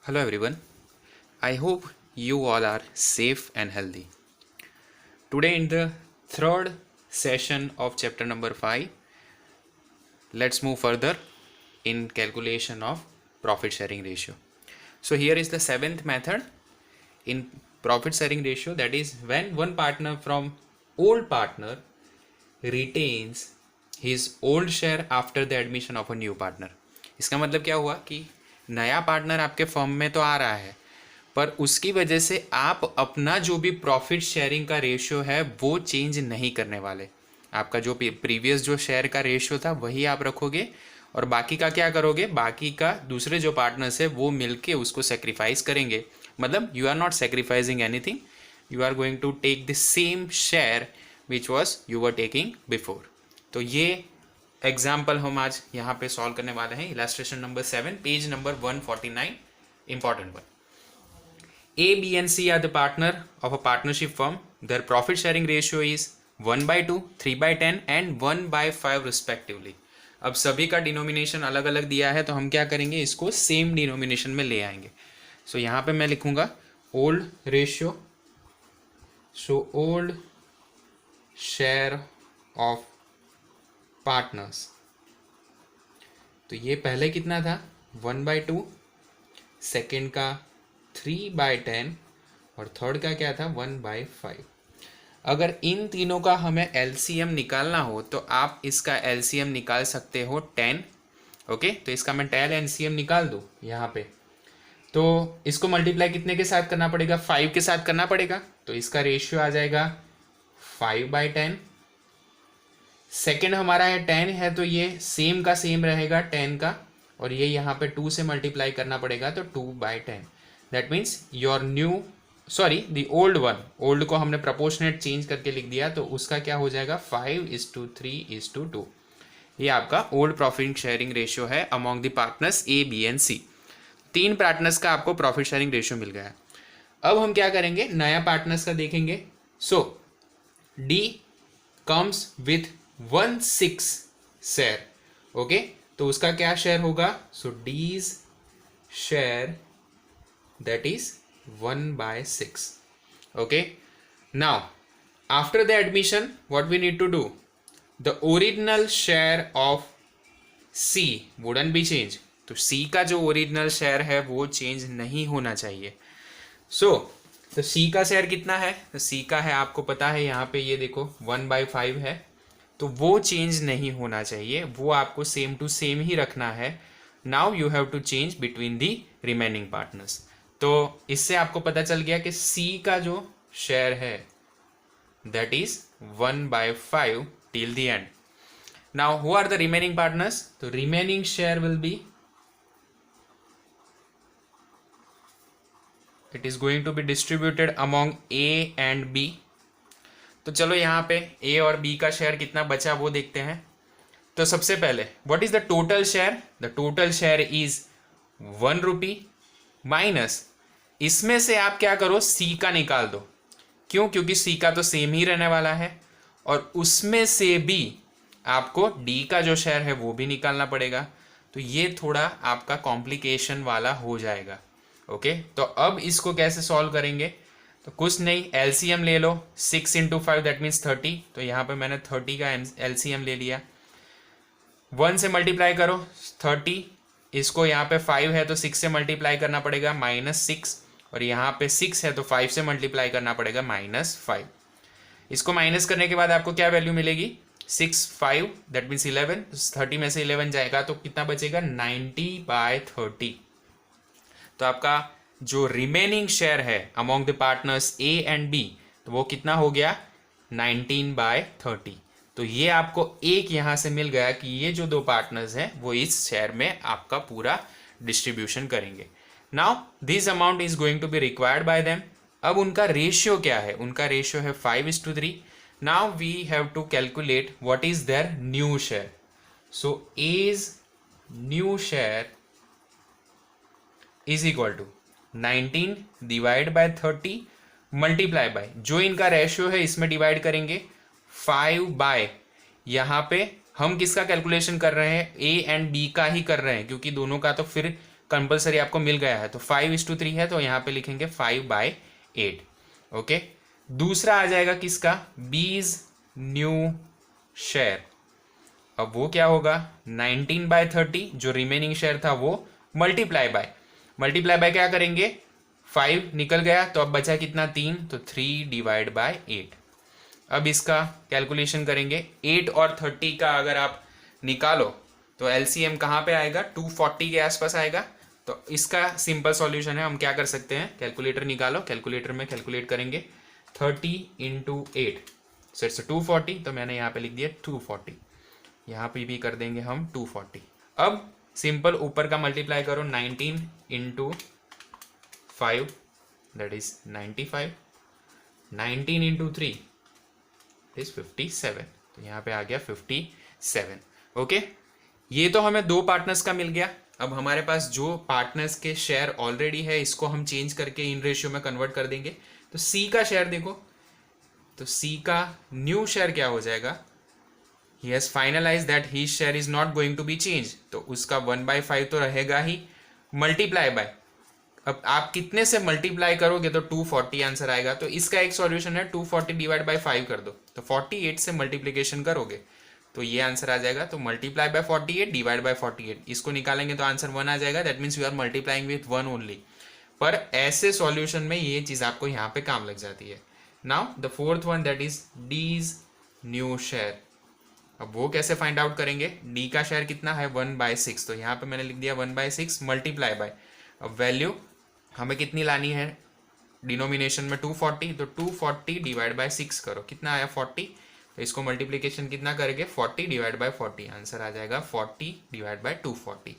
Hello everyone. I hope you all are safe and healthy. Today in the third session of chapter number 5, let's move further in calculation of profit sharing ratio. So here is the seventh method in profit sharing ratio, that is when one partner from old partner retains his old share after the admission of a new partner. इसका मतलब क्या हुआ कि नया partner आपके firm में तो आ रहा है, पर उसकी वजह से आप अपना जो भी प्रॉफिट शेयरिंग का रेशियो है वो चेंज नहीं करने वाले। आपका जो प्रीवियस जो शेयर का रेशियो था वही आप रखोगे और बाकी का क्या करोगे, बाकी का दूसरे जो पार्टनर्स है वो मिलके उसको सेक्रीफाइस करेंगे। मतलब you are not sacrificing anything, you are going to take the same share which was you were taking before. तो ये एग्जाम्पल हम आज यहाँ पे सॉल्व करने वाले हैं। Illustration number 7, page number 149, important one. A, B and C are the partner of a partnership firm. Their profit sharing ratio is 1/2, 3/10 and 1/5 respectively. अब सभी का डिनोमिनेशन अलग अलग दिया है तो हम क्या करेंगे, इसको सेम डिनोमिनेशन में ले आएंगे। सो यहाँ पे मैं लिखूंगा old ratio, so old share of partners. तो ये पहले कितना था 1/2, सेकेंड का 3/10 और थर्ड का क्या था 1/5। अगर इन तीनों का हमें एलसीएम निकालना हो तो आप इसका एलसीएम निकाल सकते हो 10। ओके, तो इसका मैं 10 एलसीएम निकाल दूँ यहाँ पे, तो इसको मल्टीप्लाई कितने के साथ करना पड़ेगा, 5 के साथ करना पड़ेगा। तो इसका रेशियो आ जाएगा 5/10। सेकेंड हमारा है 10 है तो ये सेम का सेम रहेगा 10 का, और ये यहाँ पे 2 से मल्टीप्लाई करना पड़ेगा तो 2/10। That means your new the old one, old को हमने प्रपोर्शनेट चेंज करके लिख दिया तो उसका क्या हो जाएगा 5:3:2। ये आपका ओल्ड प्रॉफिट शेयरिंग रेशियो है among the partners A, B and C. 3 partners का आपको प्रॉफिट शेयरिंग रेशियो मिल गया। अब हम क्या करेंगे, नया पार्टनर्स का देखेंगे। So D comes with 1/6 share. Okay, तो उसका क्या शेयर होगा, so D's share that is 1/6. Okay, now after the admission what we need to do, the original share of C wouldn't be changed। तो C का जो original share है वो change नहीं होना चाहिए। तो C का शेयर कितना है, तो C का है आपको पता है, यहाँ पे ये देखो 1/5 है, तो वो चेंज नहीं होना चाहिए, वो आपको सेम टू सेम ही रखना है। Now you have to change between the remaining partners. तो इससे आपको पता चल गया कि C का जो शेयर है that is 1/5 till the end. Now who are the remaining partners, तो remaining share will be, it is going to be distributed among A and B। तो चलो यहाँ पे A और B का शेयर कितना बचा वो देखते हैं। तो सबसे पहले what is the total share, the total share is 1 rupee minus, इसमें से आप क्या करो C का निकाल दो। क्यों, क्योंकि C का तो सेम ही रहने वाला है, और उसमें से भी आपको D का जो शेयर है वो भी निकालना पड़ेगा। तो ये थोड़ा आपका कॉम्प्लिकेशन वाला हो जाएगा। ओके, तो अब इसको कैसे सॉल्व करेंगे, तो कुछ नहीं, एलसीएम ले लो, 6 × 5 दैट मीन्स 30। तो यहाँ पे मैंने 30 का एलसीएम ले लिया, 1 से मल्टीप्लाई करो 30, इसको यहाँ पे 5 है तो 6 से मल्टीप्लाई करना पड़ेगा -6, और यहाँ पे 6 है तो 5 से मल्टीप्लाई करना पड़ेगा -5। इसको माइनस करने के बाद आपको क्या वैल्यू मिलेगी, 6 5 दैट मीन्स 11, 30 में से 11 जाएगा तो कितना बचेगा 90/30। तो आपका जो रिमेनिंग शेयर है among the partners A and B, तो वो कितना हो गया 19/30। तो ये आपको एक यहाँ से मिल गया कि ये जो 2 पार्टनर्स हैं वो इस शेयर में आपका पूरा डिस्ट्रीब्यूशन करेंगे। Now this amount is going to be required by them. अब उनका रेशियो क्या है, उनका रेशियो है 5:3। Now we have to calculate what is their new share. So as new share is equal to 19 divide by 30 multiply by, जो इनका ratio है इसमें डिवाइड करेंगे 5 बाय, यहाँ पे हम किसका कैलकुलेशन कर रहे हैं, ए एंड बी का ही कर रहे हैं, क्योंकि दोनों का तो फिर कंपलसरी आपको मिल गया है, तो 5:3 है, तो यहाँ पे लिखेंगे 5/8। ओके, दूसरा आ जाएगा किसका, बीज न्यू शेयर। अब वो क्या होगा, 19/30 जो रिमेनिंग शेयर था वो मल्टीप्लाई बाय क्या करेंगे, 5 निकल गया तो अब बचा कितना, 3, तो 3/8। अब इसका कैलकुलेशन करेंगे, 8 और 30 का अगर आप निकालो तो एलसीएम कहाँ पे आएगा, 240 के आसपास आएगा। तो इसका सिंपल सॉल्यूशन है, हम क्या कर सकते हैं, कैलकुलेटर निकालो, कैलकुलेटर में कैलकुलेट करेंगे 30 × 8 सर से 240, तो मैंने यहाँ पे लिख दिया 240, यहाँ पे भी कर देंगे हम 240। अब सिंपल ऊपर का मल्टीप्लाई करो, 19 × 5 दैट इज 95, 19 × 3 इज 57, तो यहाँ पे आ गया 57। ओके, ये तो हमें दो पार्टनर्स का मिल गया। अब हमारे पास जो पार्टनर्स के शेयर ऑलरेडी है इसको हम चेंज करके इन रेशियो में कन्वर्ट कर देंगे। तो सी का शेयर देखो, तो सी का न्यू शेयर क्या हो जाएगा, he has finalize that he share is not going to be change, तो उसका 1/5 तो रहेगा ही, मल्टीप्लाई बाय, अब आप कितने से मल्टीप्लाई करोगे तो 240 आंसर आएगा। तो इसका एक सॉल्यूशन है, 240 डिवाइड बाय 5 कर दो, तो 48 से मल्टीप्लीकेशन करोगे तो ये आंसर आ जाएगा। तो मल्टीप्लाई बाय 48 डिवाइड बाय 48, इसको निकालेंगे तो आंसर 1 आ जाएगा। That means we are multiplying with 1 only. पर ऐसे सॉल्यूशन में ये चीज़ आपको यहाँ पे काम लग जाती है। Now the fourth one that is D's new share. अब वो कैसे फाइंड आउट करेंगे, डी का शेयर कितना है 1/6, तो यहाँ पे मैंने लिख दिया 1/6 मल्टीप्लाई बाय, अब वैल्यू हमें कितनी लानी है, डिनोमिनेशन में 240, तो 240 डिवाइड बाय 6 करो, कितना आया 40, तो इसको मल्टीप्लीकेशन कितना करेंगे 40 डिवाइड बाय 40, आंसर आ जाएगा 40 divide by 240।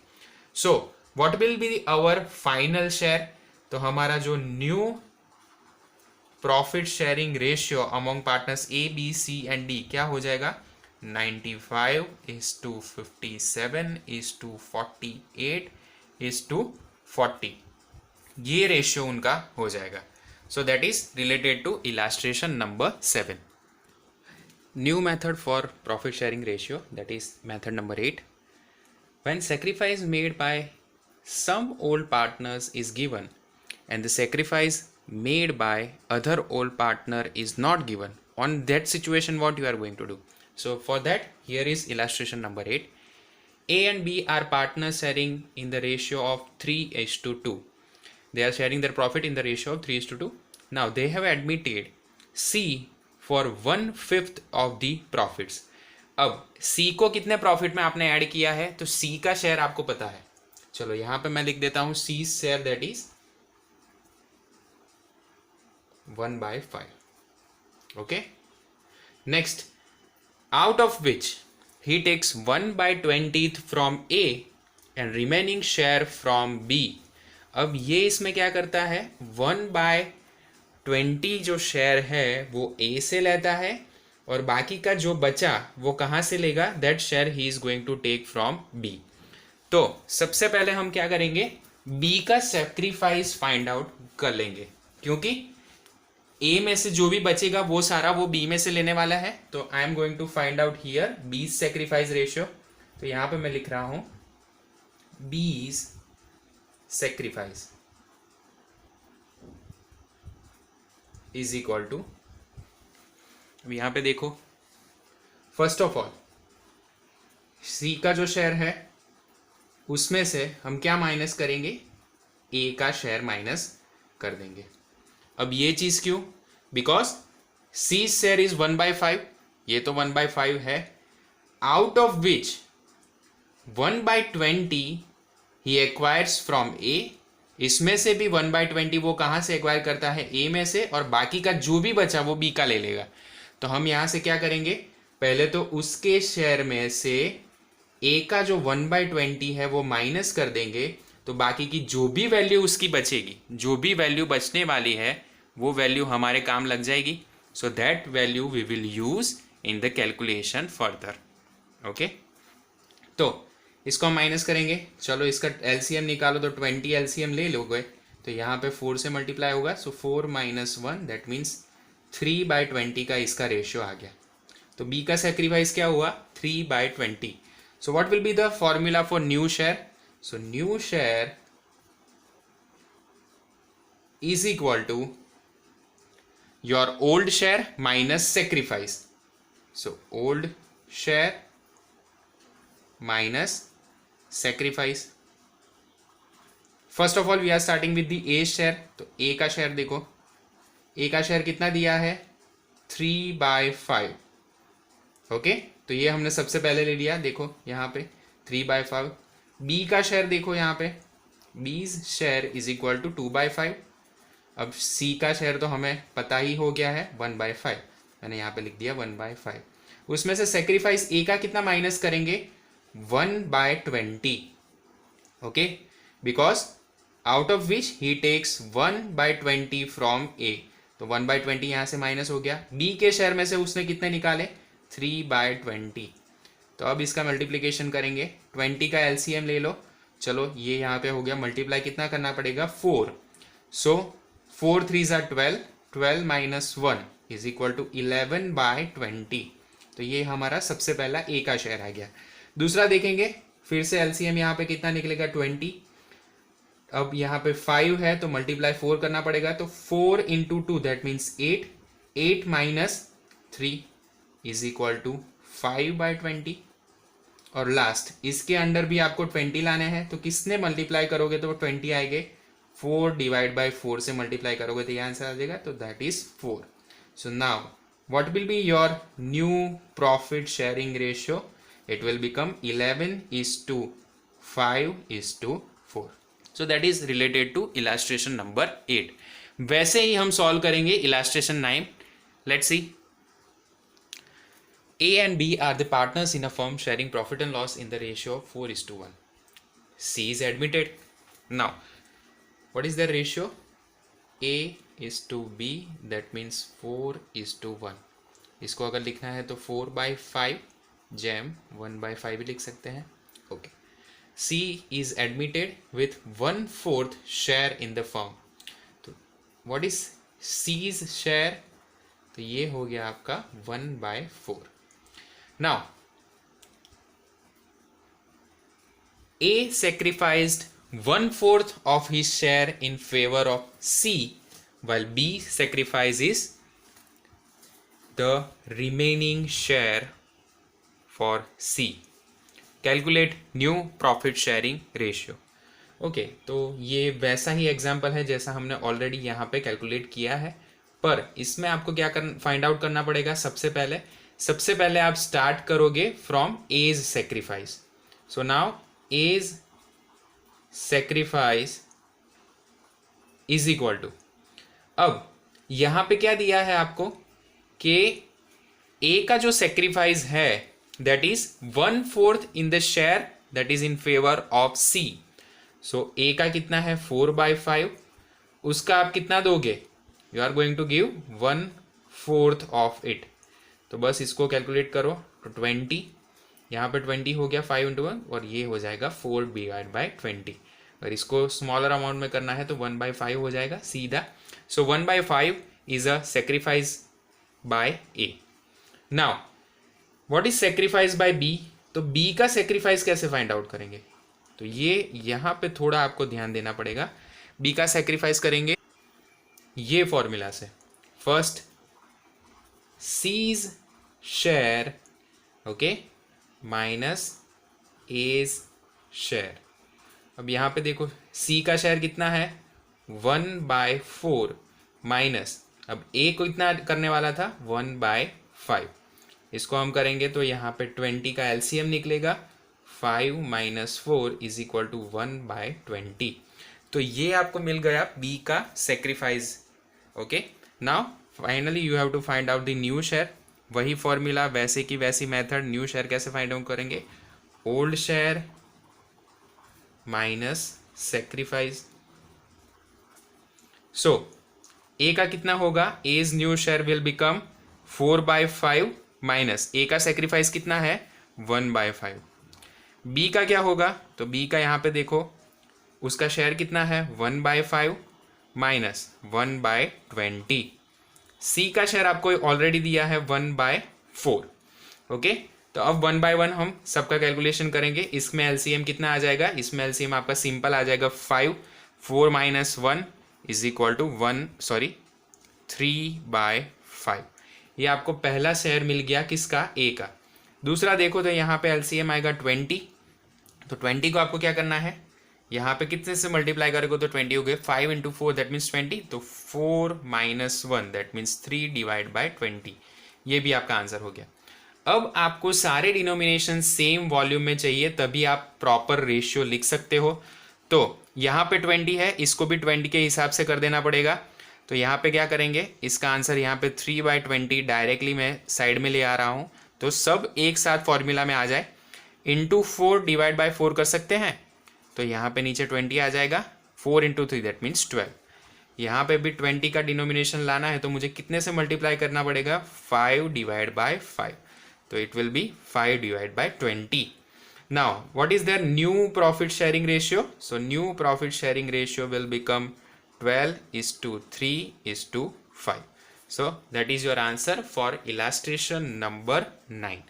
So what will be our final share, तो हमारा जो new profit sharing ratio among partners A B C and D क्या हो जाएगा, 95:57:48:40, ये रेशियो उनका हो जाएगा। So that is related to illustration number 7। New method for profit sharing ratio, that is method number 8। When sacrifice made by some old partners is given and the sacrifice made by other old partner is not given, on that situation what you are going to do? So for that, here is illustration number 8. A and B are partners sharing in the ratio of 3:2. They are sharing their profit in the ratio of 3:2. Now they have admitted C for 1/5 of the profits. अब C को कितने profit में आपने add किया है, तो C का share आपको पता है। चलो यहां पे मैं लिख देता हूं C share that is 1/5। Okay, next, out of which he takes 1/20 from A and remaining share from B. अब ये इसमें क्या करता है, 1/20 जो शेयर है वो A से लेता है और बाकी का जो बचा वो कहाँ से लेगा, that share he is going to take from B। तो सबसे पहले हम क्या करेंगे, B का सेक्रीफाइस फाइंड आउट कर लेंगे, क्योंकि ए में से जो भी बचेगा वो सारा वो बी में से लेने वाला है। तो I am going to find out here B's sacrifice ratio. तो यहां पे मैं लिख रहा हूं बीज सेक्रीफाइस इज इक्वल टू, अब यहां पे देखो, फर्स्ट ऑफ ऑल सी का जो शेयर है उसमें से हम क्या माइनस करेंगे, ए का शेयर माइनस कर देंगे। अब ये चीज क्यों, बिकॉज सी शेयर इज 1/5, ये तो 1/5 है, out of which 1/20 he acquires from A, इसमें से भी 1/20 वो कहां से एक्वायर करता है, ए में से, और बाकी का जो भी बचा वो बी का ले लेगा। तो हम यहां से क्या करेंगे, पहले तो उसके शेयर में से ए का जो 1/20 है वो माइनस कर देंगे, तो बाकी की जो भी वैल्यू उसकी बचेगी, जो भी वैल्यू बचने वाली है वो वैल्यू हमारे काम लग जाएगी। So that value we will use in the calculation further. Okay, तो इसको हम माइनस करेंगे। चलो इसका एलसीएम निकालो, तो 20 एलसीएम ले लोगे तो यहाँ पे 4 से मल्टीप्लाई होगा, सो 4 - 1 दैट मीन्स 3/20 का इसका रेशियो आ गया। तो बी का सेक्रीफाइस क्या हुआ, 3/20। So what will be the formula for new share, so new share is equal to your old share minus sacrifice. So old share minus sacrifice. First of all we are starting with the A share. तो A का share देखो, ए का share कितना दिया है 3/5. Okay, तो ये हमने सबसे पहले ले लिया. देखो यहाँ पे 3/5. बी का शेयर देखो यहाँ पे, बीज शेयर इज इक्वल टू 2/5. अब सी का शेयर तो हमें पता ही हो गया है 1/5. मैंने यहाँ पे लिख दिया 1/5. उसमें से सेक्रीफाइस ए का कितना माइनस करेंगे 1/20. Okay, because out of which he takes 1/20 from A. तो 1/20 यहाँ से माइनस हो गया. बी के शेयर में से उसने कितने निकाले 3/20. तो अब इसका मल्टीप्लिकेशन करेंगे. 20 का एलसीएम ले लो. चलो ये यहाँ पे हो गया. मल्टीप्लाई कितना करना पड़ेगा 4. सो 4 3 12. 12 माइनस 1 इज इक्वल टू 11/20. तो ये हमारा सबसे पहला ए का शेयर आ गया. दूसरा देखेंगे, फिर से एलसीएम यहाँ पे कितना निकलेगा 20. अब यहाँ पे 5 है तो मल्टीप्लाई 4 करना पड़ेगा. तो 4 into 2 that means 8. 8 minus 3 is equal to 5/20. और लास्ट इसके अंडर भी आपको 20 लाने हैं. तो किसने मल्टीप्लाई करोगे तो 20 आएंगे. 4 डिवाइड बाई 4 से मल्टीप्लाई करोगे तो ये आंसर आ जाएगा. तो that is 4. So now what will be your new profit sharing ratio? It will become 11:5:4. So that is related to illustration number 8. वैसे ही हम सॉल्व करेंगे illustration 9. Let's see. A and B are the partners in a firm sharing profit and loss in the ratio of 4:1. C is admitted. Now, what is the ratio? A is to B, that means 4:1. इसको अगर लिखना है तो 4/5 jam 1/5 भी लिख सकते हैं. Okay. C is admitted with 1/4 share in the firm. तो what is C's share? तो ये हो गया आपका 1/4. Now A sacrificed 1/4 of his share in favor of C, while B sacrifices the remaining share for C. Calculate new profit sharing ratio. Okay, तो ये वैसा ही example है जैसा हमने ऑलरेडी यहाँ पे कैलकुलेट किया है, पर इसमें आपको क्या फाइंड आउट करना पड़ेगा. सबसे पहले आप स्टार्ट करोगे from A's sacrifice. So now A's sacrifice is equal to, अब यहाँ पे क्या दिया है आपको कि ए का जो सेक्रीफाइस है that is 1/4 in the share that is in favour of C. So A का कितना है 4/5. उसका आप कितना दोगे, you are going to give 1/4 of it. तो बस इसको कैलकुलेट करो. तो 20, यहाँ पे 20 हो गया 5 इंटू 1, और ये हो जाएगा 4/20. अगर इसको स्मॉलर अमाउंट में करना है तो 1/5 हो जाएगा सीधा. So 1/5 is a sacrifice by A. Now what is sacrifice by B? तो बी का सेक्रीफाइस कैसे फाइंड आउट करेंगे? तो ये यहाँ पे थोड़ा आपको ध्यान देना पड़ेगा. बी का सेक्रीफाइस करेंगे ये फॉर्मूला से. First C's share, okay, minus A's share. अब यहाँ पे देखो सी का शेयर कितना है 1/4 माइनस, अब ए को इतना करने वाला था 1/5. इसको हम करेंगे तो यहाँ पे 20 का एलसीएम निकलेगा. 5 माइनस 4 इज इक्वल टू 1/20. तो ये आपको मिल गया बी का sacrifice. Okay, now finally you have to find out the new share. वही फॉर्मूला, वैसे की वैसी मेथड. न्यू शेयर कैसे फाइंड आउट करेंगे? Old share minus sacrifice. So A का कितना होगा, as new share will become 4/5 minus A का सेक्रीफाइस कितना है 1/5. बी का क्या होगा? तो बी का यहाँ पे देखो उसका शेयर कितना है 1/5 माइनस 1/20. सी का शेयर आपको ऑलरेडी दिया है 1/4. ओके, तो अब 1/1 हम सबका कैलकुलेशन करेंगे. इसमें एलसीएम कितना आ जाएगा? इसमें एलसीएम आपका सिंपल आ जाएगा 5. 4 माइनस 1 इज इक्वल टू 3/5। ये आपको पहला शेयर मिल गया किसका, ए का। दूसरा देखो तो यहाँ पे एलसीएम आएगा 20, तो 20 को आपको क्या करना है, यहाँ पे कितने से मल्टीप्लाई करोगे तो 20 हो गए, 5 × 4 दैट मीन्स 20, तो 4 - 1 दैट मीन्स 3/20। ये भी आपका आंसर हो गया। अब आपको सारे डिनोमिनेशन सेम वॉल्यूम में चाहिए, तभी आप प्रॉपर रेशियो लिख सकते हो। तो यहाँ पे 20 है, इसको भी 20 के हिसाब से कर देना पड़ेगा। तो यहाँ पे क्या करेंगे, इसका आंसर यहाँ पे 3/20 डायरेक्टली मैं साइड में ले आ रहा हूँ, तो सब एक साथ फॉर्मूला में आ जाए। इंटू 4 / 4 कर सकते हैं, तो यहाँ पे नीचे 20 आ जाएगा। 4 × 3 दैट मीन्स 12। यहाँ पे भी 20 का डिनोमिनेशन लाना है, तो मुझे कितने से मल्टीप्लाई करना पड़ेगा, 5/5, तो it will be 5/20। Now, what is their new profit sharing ratio? So, new profit sharing ratio will become 12:3:5. So, that is your answer for illustration number 9.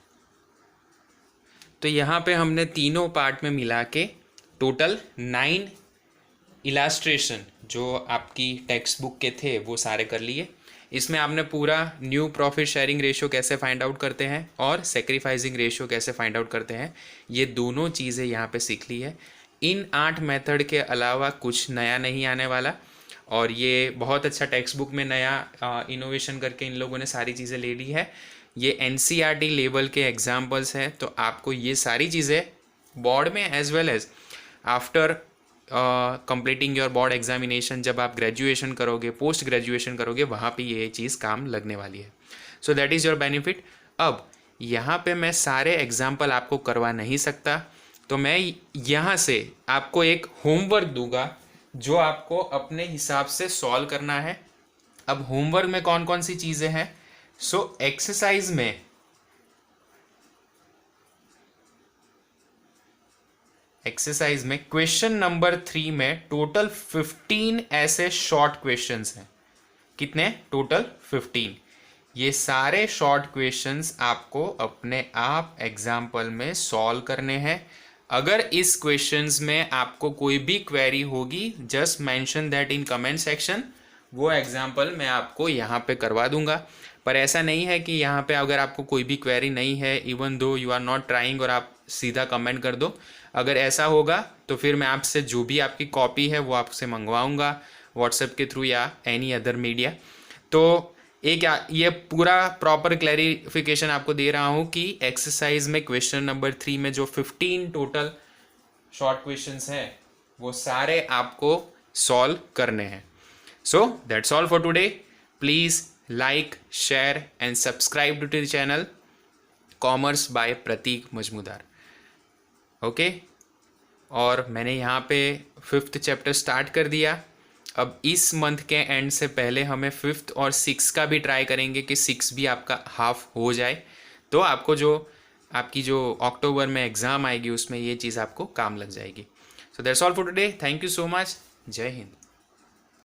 तो यहाँ पे हमने तीनों पार्ट में मिला के टोटल 9 इलास्ट्रेशन जो आपकी टेक्स्ट बुक के थे वो सारे कर लिए। इसमें आपने पूरा न्यू प्रॉफिट शेयरिंग रेशियो कैसे फाइंड आउट करते हैं और सेक्रीफाइसिंग रेशियो कैसे फाइंड आउट करते हैं, ये दोनों चीज़ें यहाँ पे सीख ली है। इन 8 मेथड के अलावा कुछ नया नहीं आने वाला, और ये बहुत अच्छा टेक्स्ट बुक में नया इनोवेशन करके इन लोगों ने सारी चीज़ें ले ली है। ये NCERT लेवल के एग्जाम्पल्स हैं, तो आपको ये सारी चीज़ें बोर्ड में as well as after completing your board examination, जब आप ग्रेजुएशन करोगे, पोस्ट ग्रेजुएशन करोगे, वहाँ पे ये चीज़ काम लगने वाली है। So that is your benefit. अब यहाँ पे मैं सारे एग्जाम्पल आपको करवा नहीं सकता, तो मैं यहाँ से आपको एक होमवर्क दूंगा जो आपको अपने हिसाब से सॉल्व करना है। अब होमवर्क में कौन कौन सी चीज़ें हैं, सो एक्सरसाइज में क्वेश्चन नंबर 3 में टोटल 15 ऐसे शॉर्ट क्वेश्चंस हैं। कितने, टोटल 15। ये सारे शॉर्ट क्वेश्चंस आपको अपने आप एग्जाम्पल में सॉल्व करने हैं। अगर इस क्वेश्चंस में आपको कोई भी क्वेरी होगी, just mention that in comment section, वो एग्जाम्पल मैं आपको यहाँ पे करवा दूंगा। पर ऐसा नहीं है कि यहाँ पे अगर आपको कोई भी क्वेरी नहीं है, even though you are not trying, और आप सीधा कमेंट कर दो। अगर ऐसा होगा तो फिर मैं आपसे जो भी आपकी कॉपी है वो आपसे मंगवाऊंगा व्हाट्सएप के थ्रू या एनी अदर मीडिया। तो एक ये पूरा प्रॉपर क्लैरिफिकेशन आपको दे रहा हूँ कि एक्सरसाइज में क्वेश्चन नंबर 3 में जो 15 टोटल शॉर्ट क्वेश्चंस हैं वो सारे आपको सॉल्व करने हैं। So that's all for today. Please like, share and subscribe to the channel commerce by Pratik Majmudar. Okay, और मैंने यहाँ पे 5th चैप्टर स्टार्ट कर दिया। अब इस मंथ के एंड से पहले हमें 5th और 6 का भी ट्राई करेंगे कि 6 भी आपका हाफ हो जाए, तो आपको आपकी जो अक्टूबर में एग्ज़ाम आएगी उसमें ये चीज़ आपको काम लग जाएगी। सो that's all for today. Thank you so much. जय हिंद।